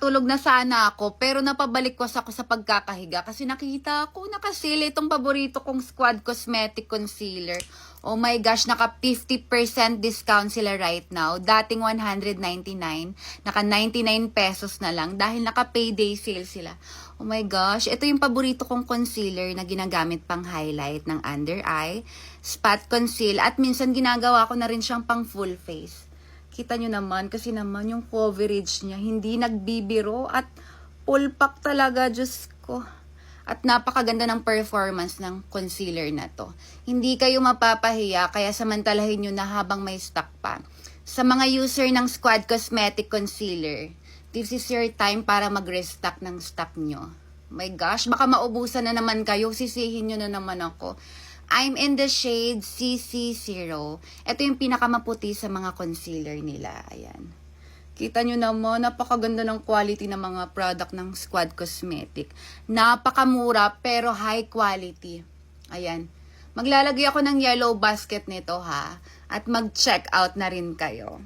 Tulog na sana ako, pero napabalik ako sa pagkakahiga kasi nakita ko nakasale itong paborito kong Squad Cosmetic Concealer. Oh my gosh, naka 50% discount sila right now. Dating 199, naka 99 pesos na lang dahil naka payday sale sila. Oh my gosh, ito yung paborito kong concealer na ginagamit pang highlight ng under eye, spot conceal, at minsan ginagawa ko na rin siyang pang full face. Kita nyo naman, kasi naman yung coverage niya, hindi nagbibiro at full pack talaga, Diyos ko. At napakaganda ng performance ng concealer na to. Hindi kayo mapapahiya, kaya samantalahin nyo na habang may stock pa. Sa mga user ng Squad Cosmetic Concealer, this is your time para mag-restock ng stock nyo. My gosh, baka maubusan na naman kayo, sisihin nyo na naman ako. I'm in the shade CC0. Ito yung pinakamaputi sa mga concealer nila. Ayan. Kita nyo naman, napakaganda ng quality ng mga product ng Squad Cosmetic. Napakamura pero high quality. Ayan. Maglalagay ako ng yellow basket nito ha. At mag-check out na rin kayo.